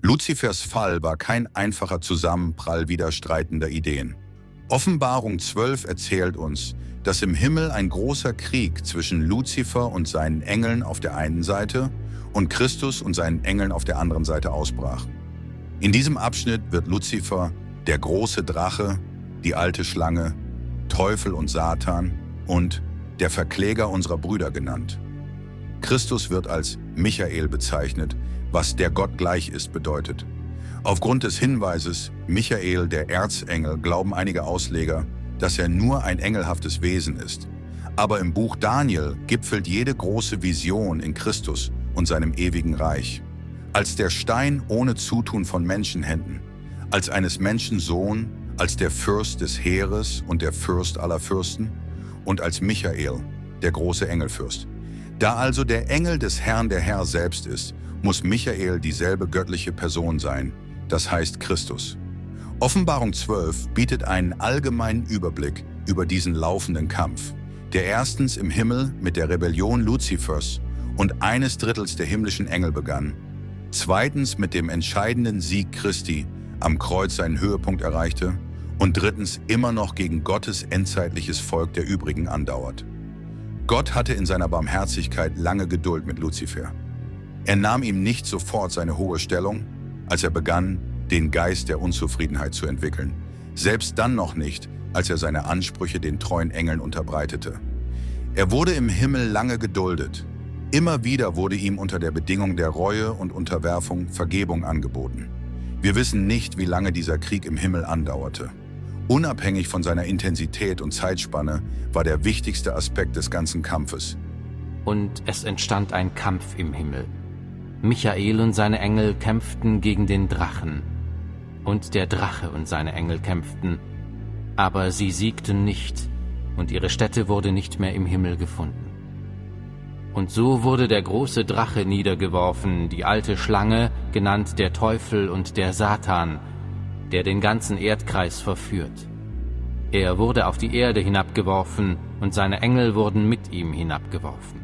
Luzifers Fall war kein einfacher Zusammenprall widerstreitender Ideen. Offenbarung 12 erzählt uns, dass im Himmel ein großer Krieg zwischen Luzifer und seinen Engeln auf der einen Seite und Christus und seinen Engeln auf der anderen Seite ausbrach. In diesem Abschnitt wird Luzifer, der große Drache, die alte Schlange, Teufel und Satan und der Verkläger unserer Brüder genannt. Christus wird als Michael bezeichnet, was der Gott gleich ist bedeutet. Aufgrund des Hinweises Michael, der Erzengel, glauben einige Ausleger, dass er nur ein engelhaftes Wesen ist. Aber im Buch Daniel gipfelt jede große Vision in Christus und seinem ewigen Reich. Als der Stein ohne Zutun von Menschenhänden, als eines Menschen Sohn, als der Fürst des Heeres und der Fürst aller Fürsten und als Michael, der große Engelfürst. Da also der Engel des Herrn der Herr selbst ist, muss Michael dieselbe göttliche Person sein, das heißt Christus. Offenbarung 12 bietet einen allgemeinen Überblick über diesen laufenden Kampf, der erstens im Himmel mit der Rebellion Luzifers und eines Drittels der himmlischen Engel begann, zweitens mit dem entscheidenden Sieg Christi am Kreuz seinen Höhepunkt erreichte und drittens immer noch gegen Gottes endzeitliches Volk der übrigen andauert. Gott hatte in seiner Barmherzigkeit lange Geduld mit Luzifer. Er nahm ihm nicht sofort seine hohe Stellung, als er begann, den Geist der Unzufriedenheit zu entwickeln, selbst dann noch nicht, als er seine Ansprüche den treuen Engeln unterbreitete. Er wurde im Himmel lange geduldet. Immer wieder wurde ihm unter der Bedingung der Reue und Unterwerfung Vergebung angeboten. Wir wissen nicht, wie lange dieser Krieg im Himmel andauerte. Unabhängig von seiner Intensität und Zeitspanne war der wichtigste Aspekt des ganzen Kampfes. Und es entstand ein Kampf im Himmel. Michael und seine Engel kämpften gegen den Drachen. Und der Drache und seine Engel kämpften. Aber sie siegten nicht, und ihre Stätte wurde nicht mehr im Himmel gefunden. Und so wurde der große Drache niedergeworfen, die alte Schlange, genannt der Teufel und der Satan, der den ganzen Erdkreis verführt. Er wurde auf die Erde hinabgeworfen, und seine Engel wurden mit ihm hinabgeworfen.